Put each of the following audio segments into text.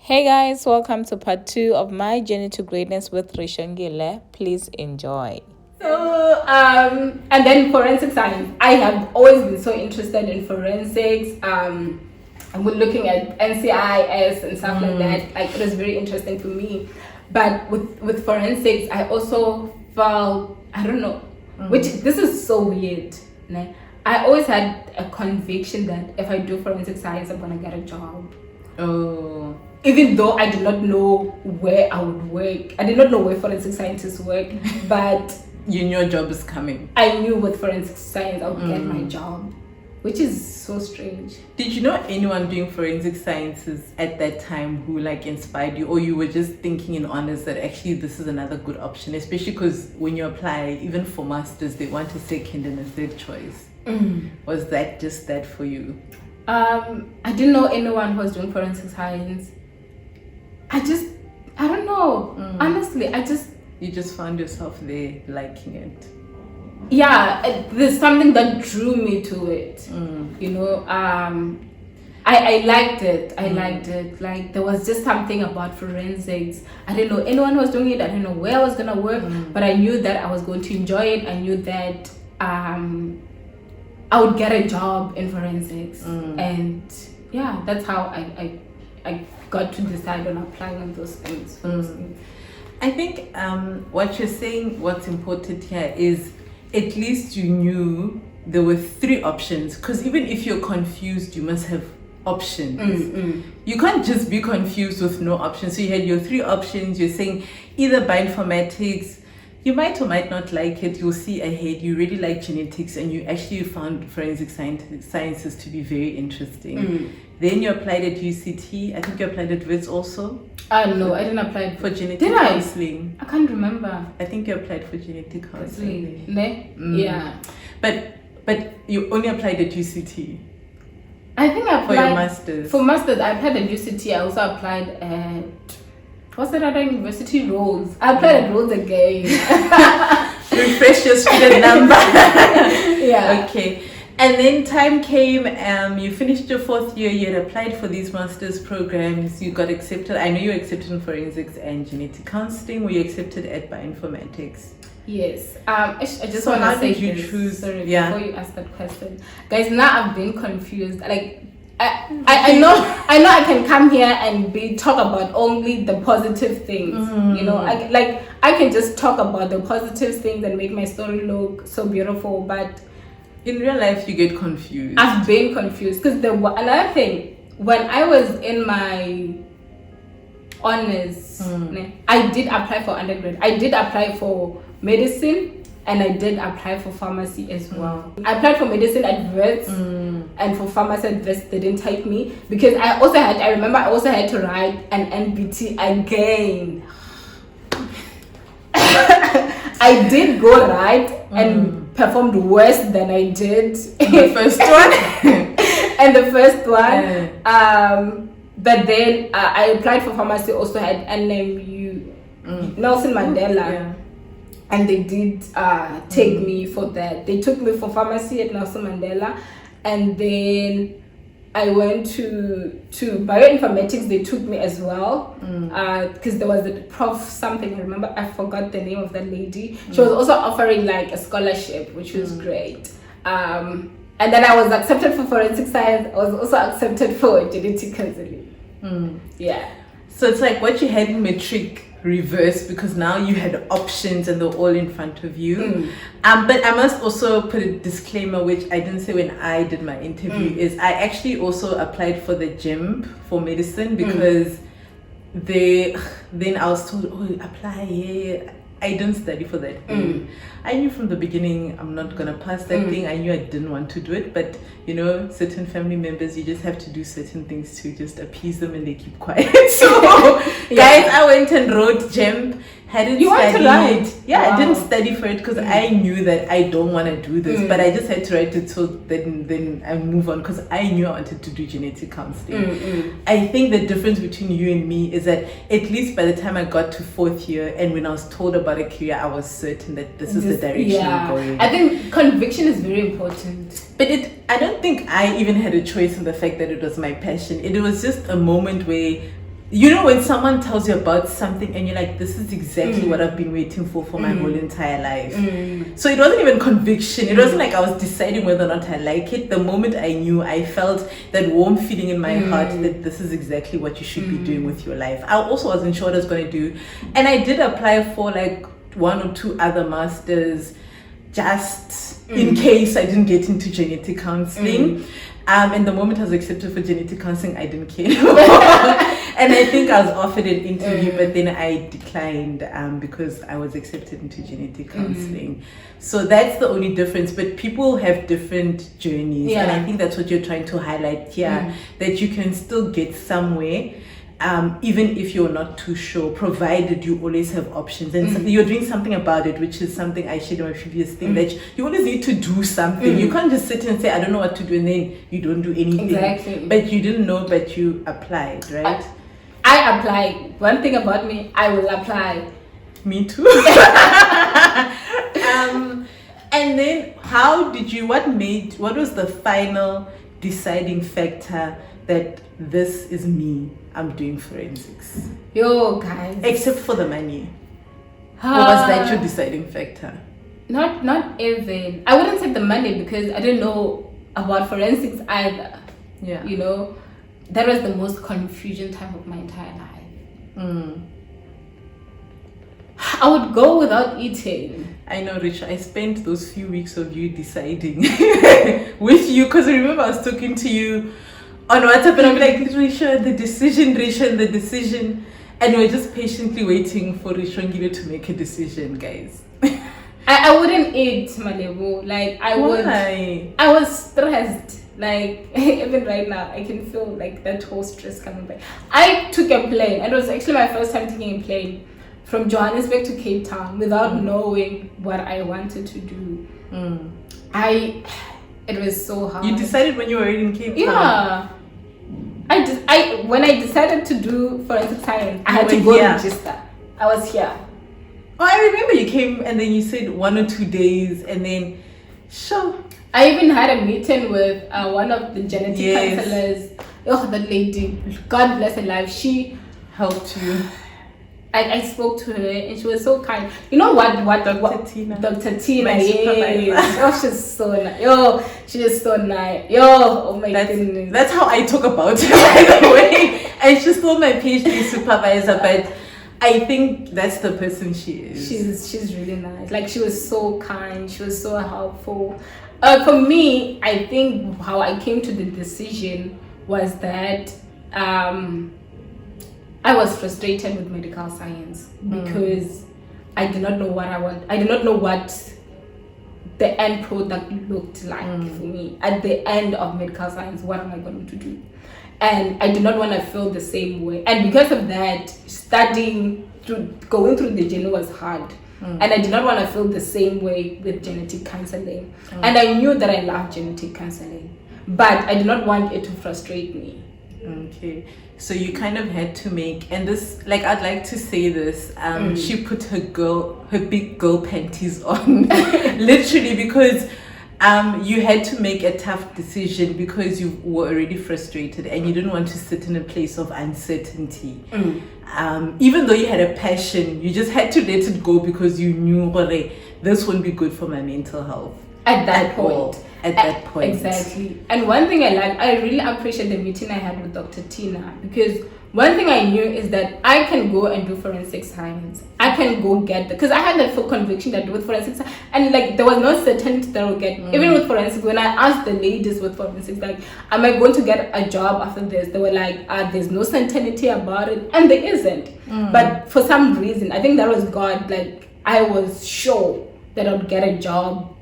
Hey guys, welcome to part 2 of my journey to greatness with Rixongile. Please enjoy. And then forensic science. I have always been so interested in forensics. I was looking at NCIS and stuff like that. Like it was very interesting for me. But with forensics, I also felt, I don't know, which this is so weird. Né? I always had a conviction that if I do forensic science, I'm gonna get a job. Oh. Even though I did not know where I would work. I did not know where forensic scientists work, but You knew your job is coming. I knew with forensic science I would get my job, which is so strange. Did you know anyone doing forensic sciences at that time who inspired you, or you were just thinking in honest that actually this is another good option, especially because when you apply, even for masters, they want a second and a third choice. Was that just that for you? I didn't know anyone who was doing forensic science. I don't know. Honestly, You just found yourself there liking it. Yeah, there's something that drew me to it. You know, I liked it. I liked it. Like there was just something about forensics. I didn't know anyone who was doing it. I didn't know where I was gonna work, but I knew that I was going to enjoy it. I knew that I would get a job in forensics, and yeah, that's how I got to decide on applying on those things. I think what you're saying, what's important here is at least you knew there were 3 options, because even if you're confused, you must have options. You can't just be confused with no options. So you had your 3 options. You're saying either bioinformatics, you might or might not like it, you'll see ahead, you really like genetics, and you actually found forensic sciences to be very interesting. Then you applied at UCT. I think you applied at WITS also. No, I didn't apply for genetic Did counselling. I can't remember. I think you applied for genetic counselling. Yeah. But you only applied at UCT. I think I applied for your masters. For masters, I applied at UCT. I also applied at what's that other university? Rhodes. I applied at Rhodes again. Refresh your student number. Yeah. Okay. And then time came, you finished your 4th year, you had applied for these master's programs, you got accepted. I know you were accepted in forensics and genetic counselling. Were you accepted at bioinformatics? Yes. I just So want how to say did you choose? Sorry, Yeah. before you ask that question. Guys, now I've been confused. Like I know I can come here and talk about only the positive things. You know, I can just talk about the positive things and make my story look so beautiful, but in real life, you get confused. I've been confused because another thing, when I was in my honors, I did apply for undergrad. I did apply for medicine and I did apply for pharmacy as well. I applied for medicine at WITS and for pharmacy at WITS. They didn't take me because I remember I also had to write an NBT again. I did go right and performed worse than I did in the first one. And the first one. But then I applied for pharmacy, also had NMU, Nelson Mandela. Yeah. And they did take me for that. They took me for pharmacy at Nelson Mandela. And then I went to bioinformatics. They took me as well because there was a prof something. I remember, I forgot the name of that lady. She was also offering like a scholarship, which was great. And then I was accepted for forensic science. I was also accepted for genetic counselling. Yeah. So it's like what you had in matric reverse, because now you had options and they're all in front of you. But I must also put a disclaimer, which I didn't say when I did my interview, is I actually also applied for the GEMP for medicine because then I was told, oh, apply here. I didn't study for that thing. I knew from the beginning I'm not gonna pass that thing. I knew I didn't want to do it, but you know, certain family members, you just have to do certain things to just appease them and they keep quiet. So guys, I went and wrote GEMP. Hadn't you studied. Went to write? Yeah, wow. I didn't study for it because I knew that I don't want to do this, but I just had to write it so then I move on, because I knew I wanted to do genetic counselling. I think the difference between you and me is that at least by the time I got to 4th year and when I was told about a career, I was certain that this is the direction I'm going. I think conviction is very important. But I don't think I even had a choice in the fact that it was my passion. It was just a moment where you know, when someone tells you about something and you're like, this is exactly what I've been waiting for my whole entire life. So it wasn't even conviction. It wasn't like I was deciding whether or not I like it. The moment I knew, I felt that warm feeling in my heart that this is exactly what you should be doing with your life. I also wasn't sure what I was going to do. And I did apply for like 1 or 2 other masters just in case I didn't get into genetic counselling. And the moment I was accepted for genetic counselling, I didn't care. And I think I was offered an interview, but then I declined because I was accepted into genetic counselling. So that's the only difference. But people have different journeys. And I think that's what you're trying to highlight here, that you can still get somewhere. Even if you're not too sure, provided you always have options and you're doing something about it, which is something I shared in my previous thing, that you always need to do something. You can't just sit and say, I don't know what to do, and then you don't do anything. Exactly. But you didn't know, but you applied, right? I applied. One thing about me, I will apply. Me too. And then what was the final deciding factor that this is me, I'm doing forensics? Yo, guys. Except for the money. Or was that your deciding factor? Not even. I wouldn't say the money because I didn't know about forensics either. Yeah. You know, that was the most confusion time of my entire life. I would go without eating. I know, Risha. I spent those few weeks of you deciding with you, because I remember I was talking to you on WhatsApp and I'd be like, Risha, the decision. And we're just patiently waiting for Rixongile to make a decision, guys. I wouldn't eat, Malebo. Like, Why? I was stressed. Like, even right now, I can feel like that whole stress coming back. I took a plane. It was actually my first time taking a plane from Johannesburg to Cape Town without knowing what I wanted to do. It was so hard. You decided when you were in Cape Town? Yeah. When I decided to do forensic science, I had to go register. I was here. Oh, I remember you came and then you said 1 or 2 days and then, sure. I even had a meeting with one of the genetic counselors. Oh, that lady, God bless her life. She helped you. I spoke to her and she was so kind. You know what? Dr. Tina. Dr. Tina, yes. Oh, she's so nice. Yo, she is so nice. Yo, oh my goodness. That's how I talk about her, by the way. And she's still my PhD supervisor, but I think that's the person she is. She's really nice. Like, she was so kind. She was so helpful. For me, I think how I came to the decision was that I was frustrated with medical science because I did not know what I want. I did not know what the end product looked like for me. At the end of medical science, what am I going to do? And I did not want to feel the same way. And because of that, going through the journey was hard. And I did not want to feel the same way with genetic counseling. And I knew that I loved genetic counseling, but I did not want it to frustrate me. Okay, so you kind of had to make, and this, like, I'd like to say this, she put her big girl panties on, literally, because you had to make a tough decision because you were already frustrated and you didn't want to sit in a place of uncertainty. Even though you had a passion, you just had to let it go because you knew this won't be good for my mental health. At that point. Exactly. And one thing I really appreciate the meeting I had with Dr. Tina, because one thing I knew is that I can go and do forensic science. I can go get because I had that full conviction that with forensic science, and like there was no certainty that I would get. Even with forensic, when I asked the ladies with forensics, like, am I going to get a job after this? They were like, there's no certainty about it, and there isn't. But for some reason, I think that was God. Like, I was sure that I would get a job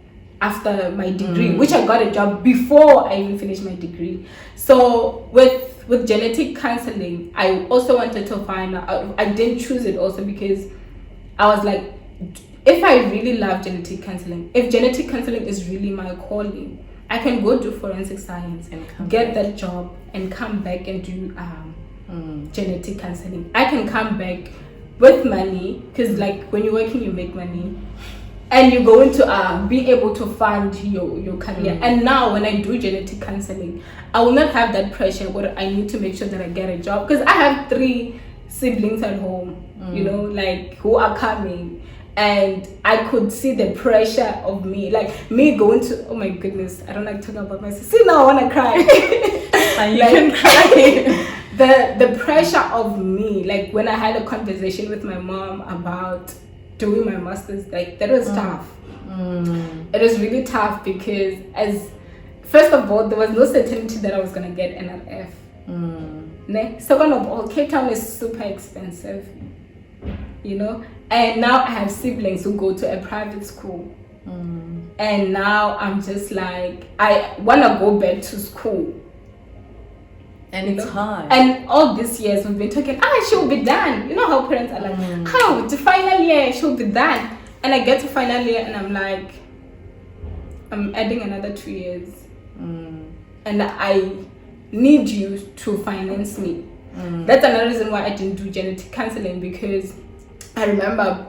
after my degree, which I got a job before I even finished my degree. So with genetic counseling, I also wanted to find out. I didn't choose it also because I was like, if I really love genetic counseling, if genetic counseling is really my calling, I can go do forensic science and get that job and come back and do genetic counseling. I can come back with money because, like, when you're working, you make money. and you go into being able to fund your career. And now when I do genetic counseling, I will not have that pressure where I need to make sure that I get a job, because I have 3 siblings at home, you know, like, who are coming. And I could see the pressure of me, like me going to, oh my goodness, I don't like talking about myself. See, now I want to cry. You can cry. The pressure of me, like when I had a conversation with my mom about doing my master's, like that was tough. It was really tough because, first of all, there was no certainty that I was going to get NRF. Second of all, Cape Town is super expensive, you know, and now I have siblings who go to a private school. And now I'm just like, I want to go back to school. And it's hard. And all these years we've been talking, she'll be done. You know how parents are like, the final year, she'll be done. And I get to final year and I'm like, I'm adding another 2 years. And I need you to finance me. That's another reason why I didn't do genetic counseling, because I remember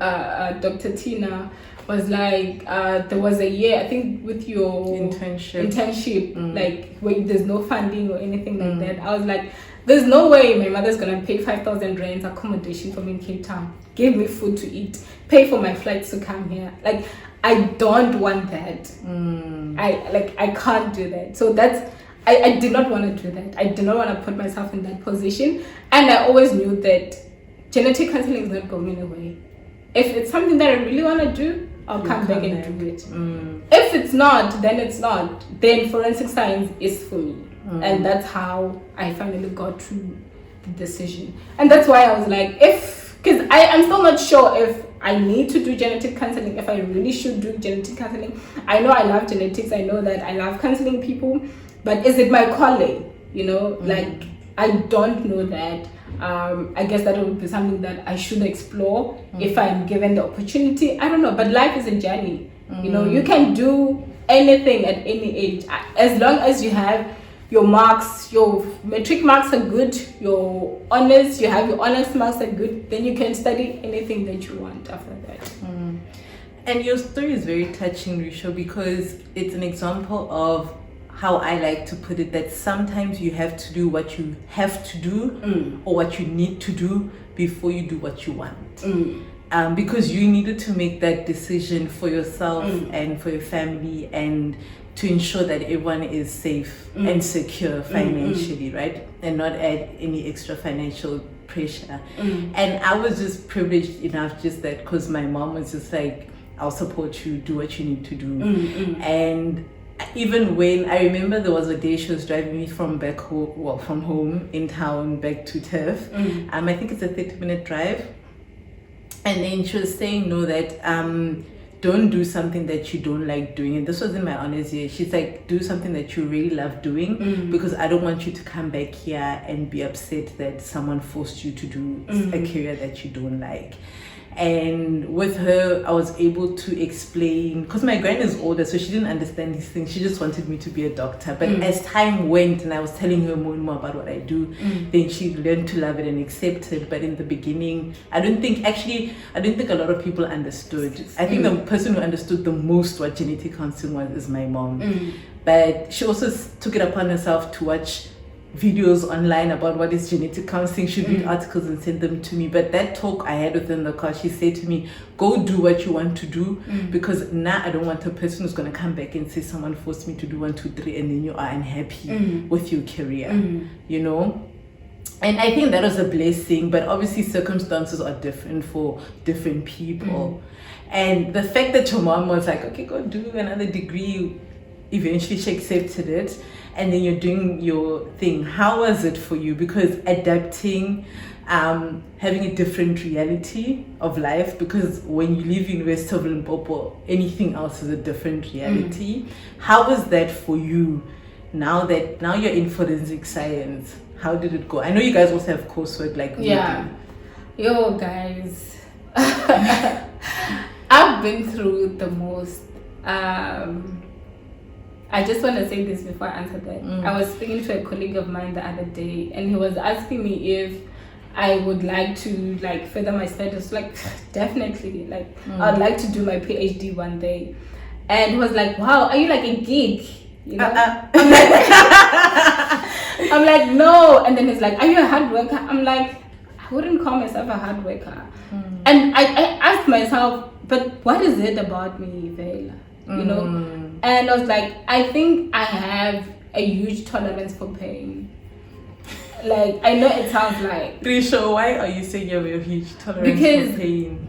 Dr. Tina was like, there was a year, I think, with your internship, like where there's no funding or anything like that. I was like, there's no way my mother's gonna pay 5,000 rands accommodation for me in Cape Town, give me food to eat, pay for my flights to come here. Like, I don't want that. I can't do that. So that's, I did not want to do that. I did not want to put myself in that position. And I always knew that genetic counseling is not going away. If it's something that I really want to do, I'll come back and do it. If it's not, then it's not. Then forensic science is for me. And that's how I finally got to the decision. And that's why I was like, because I'm still not sure if I need to do genetic counseling, if I really should do genetic counseling. I know I love genetics. I know that I love counseling people. But is it my calling? You know, like, I don't know that. I guess that would be something that I should explore if I'm given the opportunity. I don't know, but life is a journey. You know, you can do anything at any age. As long as you have your marks, your matric marks are good, your honors, you have your honors marks are good, then you can study anything that you want after that. And your story is very touching, Risho, because it's an example of how I like to put it, that sometimes you have to do what you have to do or what you need to do before you do what you want. Because you needed to make that decision for yourself and for your family, and to ensure that everyone is safe and secure financially, right? And not add any extra financial pressure. And I was just privileged enough just that, because my mom was just like, I'll support you, do what you need to do. And even when I remember there was a day she was driving me from back home, well, from home in town back to Turf. I think it's a 30-minute drive. And then she was saying, no, that don't do something that you don't like doing. And this was in my honors year. She's like, do something that you really love doing, because I don't want you to come back here and be upset that someone forced you to do a career that you don't like. And with her, I was able to explain, because my grand is older, so she didn't understand these things. She just wanted me to be a doctor. But as time went and I was telling her more and more about what I do, then she learned to love it and accept it. But in the beginning, I don't think a lot of people understood. I think the person who understood the most what genetic counseling was is my mom. But she also took it upon herself to watch videos online about what is genetic counseling. She'd read articles and send them to me. But that talk I had with her in the car, she said to me, go do what you want to do, because now I don't want a person who's going to come back and say someone forced me to do 1, 2, 3, and then you are unhappy with your career, you know. And I think that was a blessing, but obviously circumstances are different for different people. And the fact that your mom was like, okay, go do another degree, eventually she accepted it, and then you're doing your thing. How was it for you? Because adapting, having a different reality of life, because when you leave University of Limpopo, anything else is a different reality. How was that for you now you're in forensic science? How did it go? I know you guys also have coursework like we do. Yo guys, I've been through the most. I just want to say this before I answer that. I was speaking to a colleague of mine the other day, and he was asking me if I would like to like further my studies. Like definitely, like I'd like to do my PhD one day. And he was like, wow, are you like a geek? You know? I'm like, I'm like, no. And then he's like, are you a hard worker? I'm like, I wouldn't call myself a hard worker. And I asked myself, but what is it about me, Vela? You know? And I was like, I think I have a huge tolerance for pain. Like, I know it sounds like... Trisha, why are you saying you have a huge tolerance because for pain?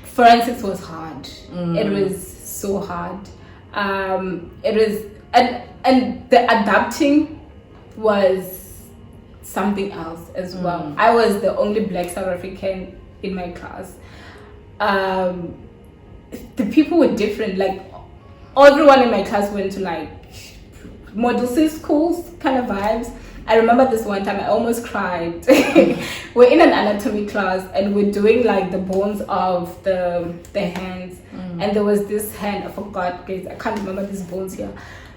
Forensics was hard. It was so hard. It was... And the adapting was something else as well. I was the only Black South African in my class. The people were different. Like, everyone in my class went to like Model C schools kind of vibes. I remember this one time I almost cried. We're in an anatomy class and we're doing like the bones of the hands, and there was this hand, I forgot, guys, I can't remember these bones here.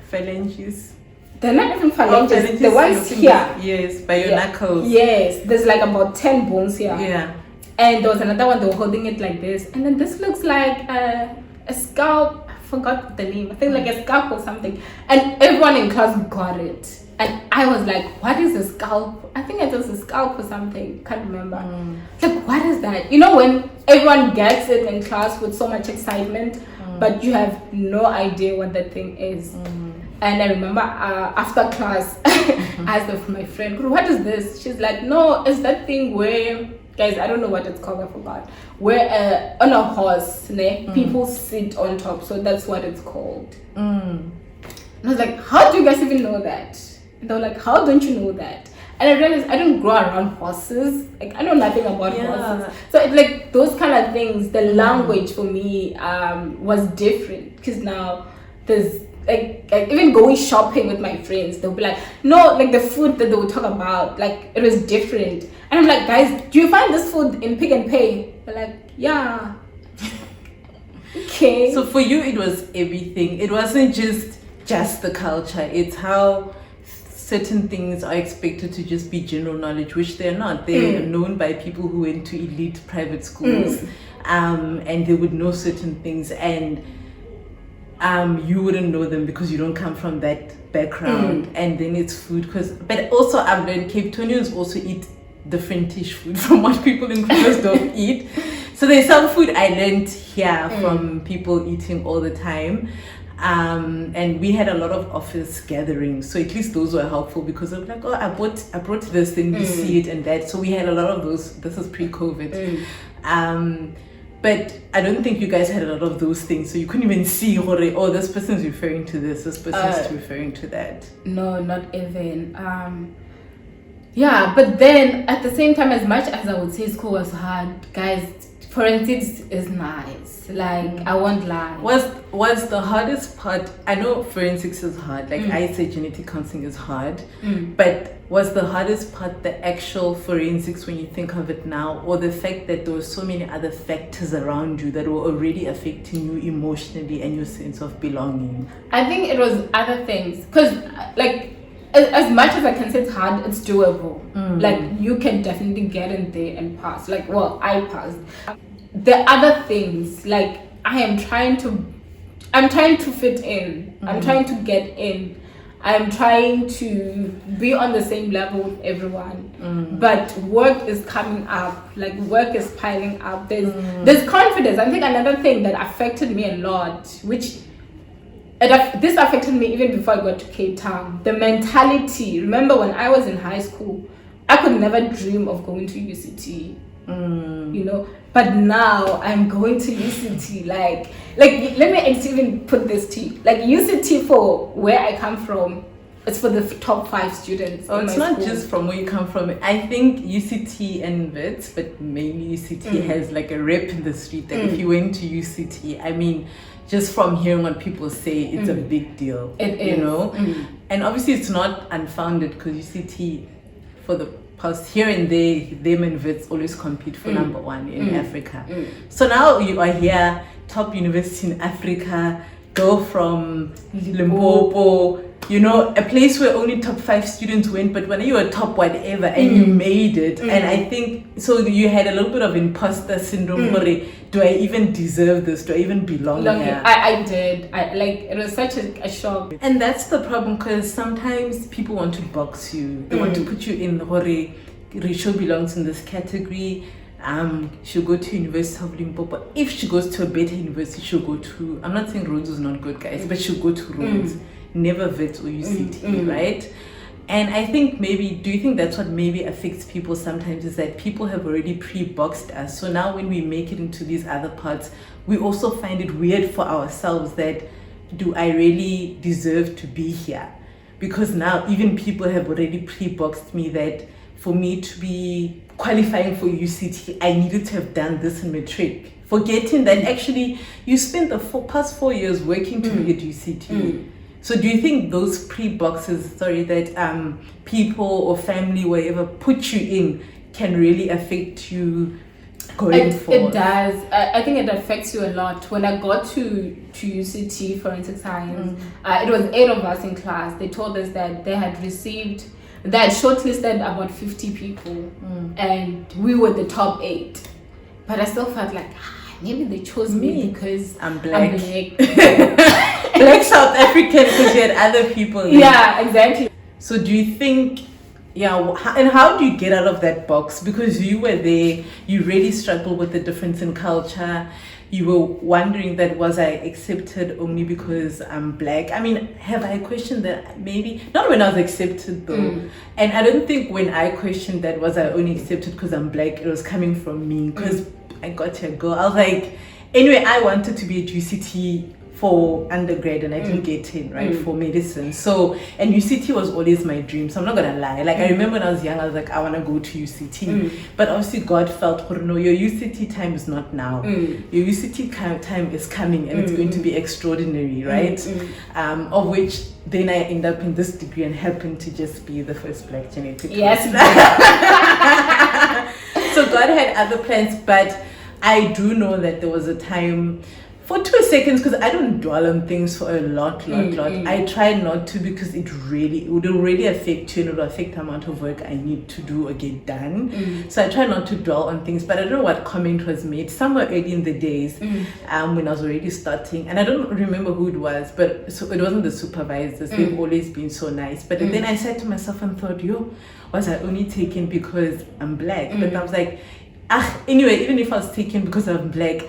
Phalanges. They're not even phalanges, the ones here. Yes, by your knuckles. Yes, there's like about 10 bones here. Yeah. And there was another one, they were holding it like this, and then this looks like a scalp. I forgot the name. I think like a scalp or something. And everyone in class got it. And I was like, what is a scalp? I think it was a scalp or something. Can't remember. Like, what is that? You know, when everyone gets it in class with so much excitement, but you have no idea what that thing is. And I remember after class, I asked my friend, what is this? She's like, no, it's that thing where, guys, I don't know what it's called, I forgot. Where on a horse, people sit on top. So that's what it's called. And I was like, how do you guys even know that? And they were like, how don't you know that? And I realized I don't grow around horses. Like, I know nothing about horses. So it's like those kind of things, the language for me was different. Because now there's like even going shopping with my friends, they'll be like, no, like the food that they would talk about, like it was different. And I'm like, guys, do you find this food in Pick and Pay? They're like, yeah. Okay. So for you, it was everything. It wasn't just the culture. It's how certain things are expected to just be general knowledge, which they're not. They're known by people who went to elite private schools, and they would know certain things, and you wouldn't know them because you don't come from that background. And then it's food, but also I've learned Cape Townians also eat different-ish food from what people in Krugersdorp eat. So there's some food I learned here from people eating all the time. And we had a lot of office gatherings, so at least those were helpful because I'm like, oh, I brought this thing, we see it and that. So we had a lot of those. This is pre-COVID. But I don't think you guys had a lot of those things, so you couldn't even see, oh, this person's referring to this person's referring to that. No, not even. Yeah, but then at the same time, as much as I would say school was hard, guys, forensics is nice. Like, I won't lie. Was the hardest part? I know forensics is hard. Like I say, genetic counselling is hard. But was the hardest part the actual forensics when you think of it now, or the fact that there were so many other factors around you that were already affecting you emotionally and your sense of belonging? I think it was other things, because like, as much as I can say it's hard, it's doable. Like, you can definitely get in there and pass. Like, well, I passed. The other things, like, I'm trying to fit in. I'm trying to get in. I'm trying to be on the same level with everyone. But work is coming up. Like, work is piling up. There's confidence. I think another thing that affected me a lot, which this affected me even before I got to Cape Town. The mentality. Remember when I was in high school, I could never dream of going to UCT. You know, but now I'm going to UCT. Like let me even put this to you. Like, UCT, for where I come from, it's for the top 5 students. Oh, it's not just from where you come from. I think UCT and Wits, but mainly UCT has like a rep in the street that if you went to UCT, I mean, just from hearing what people say, it's a big deal. It is. You know? And obviously it's not unfounded, because UCT, for the past here and there, them and Wits always compete for number 1 in Africa. So now you are here, top university in Africa, go from Limpopo, you know, a place where only top 5 students went, but when you were top whatever and you made it, and I think so you had a little bit of imposter syndrome. Do I even deserve this? Do I even belong here? I did. It was such a shock. And that's the problem, because sometimes people want to box you. They want to put you in Risho belongs in this category. She'll go to University of Limpopo. If she goes to a better university, she'll go to, I'm not saying Rhodes is not good, guys, but she'll go to Rhodes, never Wits or UCT, right? And I think do you think that's what maybe affects people sometimes, is that people have already pre-boxed us. So now when we make it into these other parts, we also find it weird for ourselves that, do I really deserve to be here? Because now even people have already pre-boxed me that for me to be qualifying for UCT, I needed to have done this in matric. Forgetting that actually you spent the past 4 years working to get UCT. So do you think those pre-boxes, that people or family, whatever, put you in can really affect you going forward? It does. I think it affects you a lot. When I got to UCT forensic science, it was 8 of us in class. They told us that they had shortlisted about 50 people, and we were the top 8. But I still felt like, maybe they chose me because I'm black. Black South African, because you had other people there. Yeah, exactly. So do you think, and how do you get out of that box? Because you were there, you really struggled with the difference in culture. You were wondering that, was I accepted only because I'm black? I mean, have I questioned that? Maybe not when I was accepted though. And I don't think when I questioned that, was I only accepted because I'm black, it was coming from me, because I got to a girl. I was like, anyway, I wanted to be at UCT for undergrad and I didn't get in, right, for medicine. So, and UCT was always my dream, so I'm not gonna lie. Like, I remember when I was young, I was like, I wanna go to UCT. But obviously God felt, no, your UCT time is not now. Your UCT time is coming, and it's going to be extraordinary, right? Of which then I end up in this degree and happen to just be the first black genetic. Yes. So God had other plans, but I do know that there was a time, for 2 seconds, because I don't dwell on things for a lot. I try not to, because it would really affect you, and it will affect the amount of work I need to do or get done. So I try not to dwell on things, but I don't know what comment was made somewhere early in the days when I was already starting, and I don't remember who it was, but so it wasn't the supervisors. They've always been so nice. But then I said to myself and thought, was I only taken because I'm black? But I was like, anyway, even if I was taken because I'm black,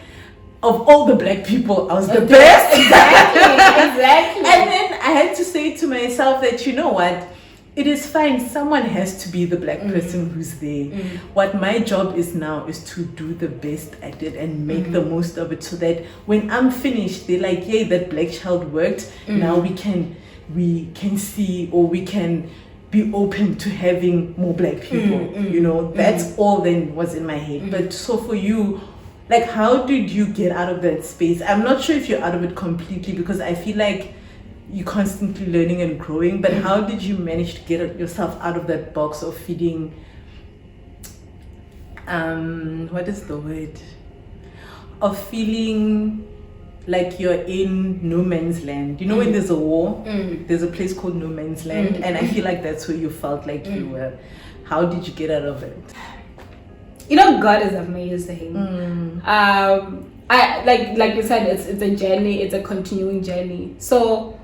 of all the black people, I was the best. Exactly. And then I had to say to myself that, you know what, it is fine. Someone has to be the black person who's there. What my job is now is to do the best at it and make the most of it, so that when I'm finished, they're like, yay, that black child worked. Now we can see, or we can be open to having more black people. That's all then was in my head. But so for you, like, how did you get out of that space? I'm not sure if you're out of it completely, because I feel like you're constantly learning and growing, but how did you manage to get yourself out of that box of feeling, what is the word? Of feeling like you're in no man's land. You know, when there's a war, there's a place called no man's land, and I feel like that's where you felt like you were. How did you get out of it? God is amazing. I like you said, it's a journey, it's a continuing journey. So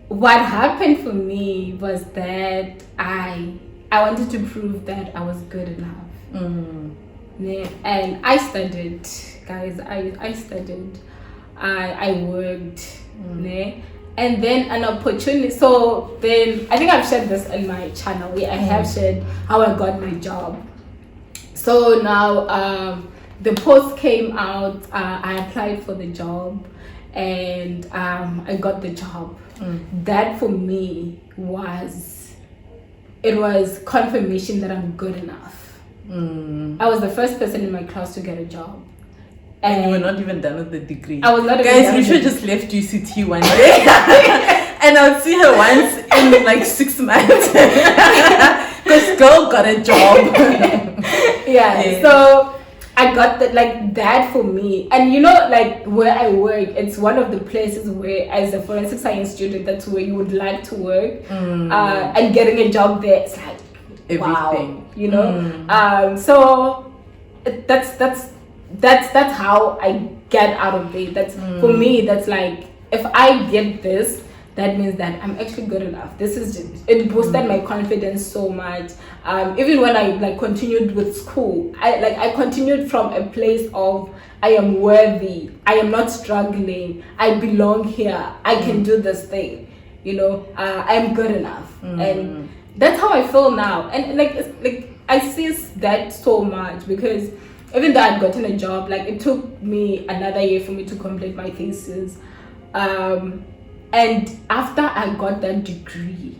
what happened for me was that I wanted to prove that I was good enough. And I studied, guys. I studied. I worked. And then an opportunity. So then I think I've shared this in my channel, where I have shared how I got my job. So now the post came out, I applied for the job, and I got the job. That for me was confirmation that I'm good enough. I was the first person in my class to get a job. And you were not even done with the degree. I was not even done. Guys, we should just left UCT one day. And I'll see her once in like 6 months. Because girl got a job. So I got that, like that for me. And you know, like where I work, it's one of the places where, as a forensic science student, that's where you would like to work. And getting a job there, it's like everything. Wow, you know. So that's how I get out of it. That's for me. That's like, if I get this, that means that I'm actually good enough. This is just, it boosted my confidence so much. Even when I like continued with school, I continued from a place of I am worthy, I am not struggling, I belong here, I can do this thing, you know, I'm good enough. And that's how I feel now. And like I see that so much, because even though I'd gotten a job, like it took me another year for me to complete my thesis. And after I got that degree,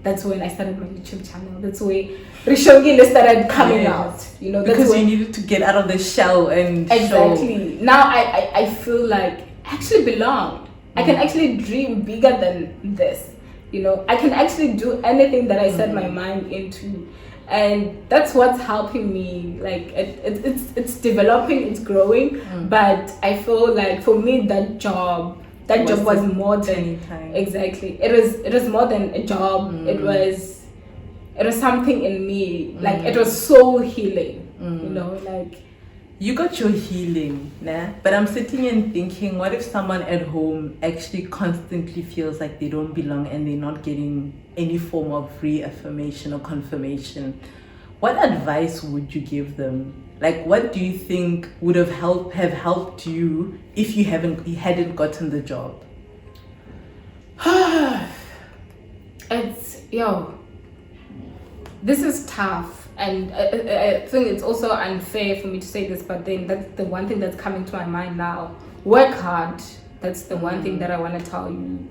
that's when I started my YouTube channel. That's where Rixongile started coming out. You know, because you needed to get out of the shell and exactly. show. Now I feel like I actually belong. I can actually dream bigger than this. You know, I can actually do anything that I set my mind into. And that's what's helping me. Like it's developing, it's growing. But I feel like for me that job was more than exactly. It was more than a job. It was something in me. Like it was soul healing. You know, like you got your healing, nah? But I'm sitting and thinking, what if someone at home actually constantly feels like they don't belong and they're not getting any form of reaffirmation or confirmation? What advice would you give them? Like, what do you think would have helped you if you hadn't gotten the job? This is tough. And I think it's also unfair for me to say this, but then that's the one thing that's coming to my mind now. Work hard. That's the one thing that I want to tell you.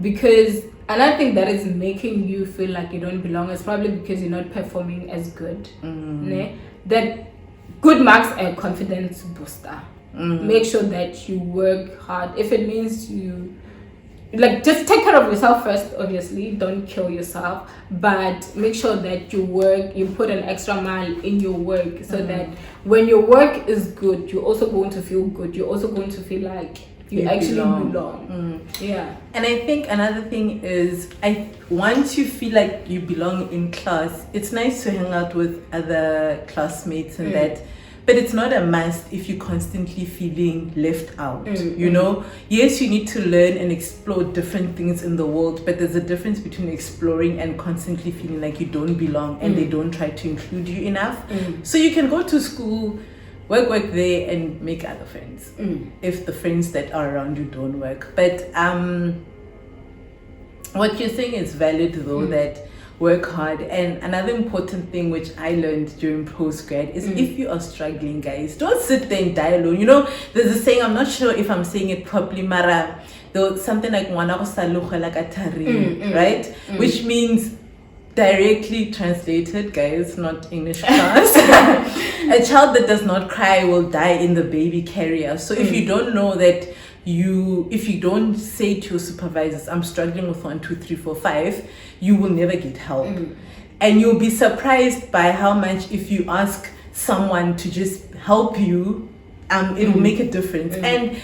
Because another thing that is making you feel like you don't belong is probably because you're not performing as good. That good marks a confidence booster. Make sure that you work hard. If it means you just take care of yourself first, obviously, don't kill yourself, but make sure that you put an extra mile in your work, so that when your work is good, you're also going to feel good, you're also going to feel like you actually belong. Yeah. And I think another thing is, once you feel like you belong in class, it's nice to hang out with other classmates and that. But it's not a must if you're constantly feeling left out. You know, yes, you need to learn and explore different things in the world, but there's a difference between exploring and constantly feeling like you don't belong and they don't try to include you enough. So you can go to school, work there, and make other friends if the friends that are around you don't work. But what you're saying is valid though, that work hard. And another important thing which I learned during postgrad is if you are struggling, guys, don't sit there and die alone. You know, there's a saying, I'm not sure if I'm saying it properly, Mara, though, something like right? Which means, directly translated, guys, not English class, a child that does not cry will die in the baby carrier. So if you don't know that, if you don't say to your supervisors, I'm struggling with 1, 2, 3, 4, 5, you will never get help. And you'll be surprised by how much, if you ask someone to just help you, it will make a difference. And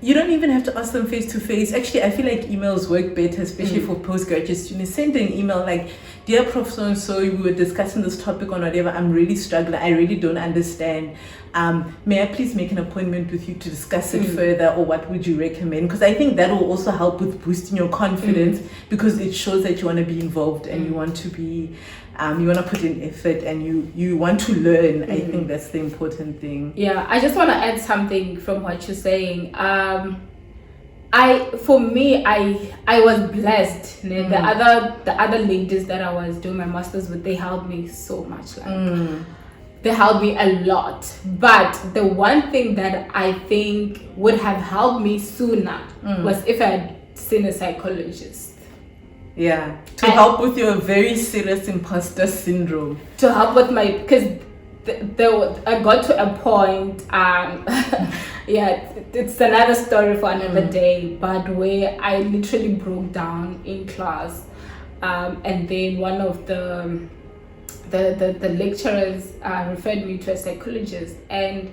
you don't even have to ask them face to face. Actually, I feel like emails work better, especially for postgraduate students. Send an email like, dear Prof. So we were discussing this topic on whatever. I'm really struggling. I really don't understand. May I please make an appointment with you to discuss it further, or what would you recommend? Because I think that will also help with boosting your confidence, because it shows that you want to be involved and you want to be, you want to put in effort and you want to learn. I think that's the important thing. Yeah, I just want to add something from what you're saying. I was blessed. The other ladies that I was doing my masters with, they helped me so much. They helped me a lot. But the one thing that I think would have helped me sooner was if I had seen a psychologist. Yeah, to help with your very serious imposter syndrome. To help with because I got to a point, yeah, it's another story for another day, but where I literally broke down in class, and then one of the the lecturers referred me to a psychologist, and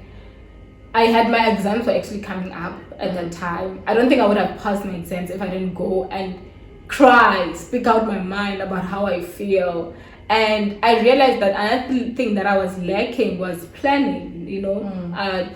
I had my exams were actually coming up at that time. I don't think I would have passed my exams if I didn't go and cry, speak out my mind about how I feel. And I realized that another thing that I was lacking was planning,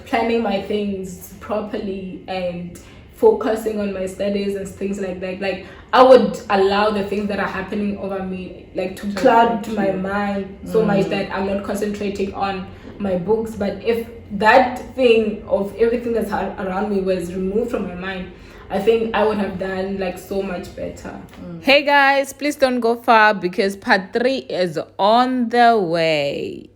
planning my things properly and focusing on my studies and things like that. Like, I would allow the things that are happening over me, like, to cloud my mind so much that I'm not concentrating on my books. But if that thing of everything that's around me was removed from my mind, I think I would have done like so much better. Hey guys, please don't go far because part 3 is on the way.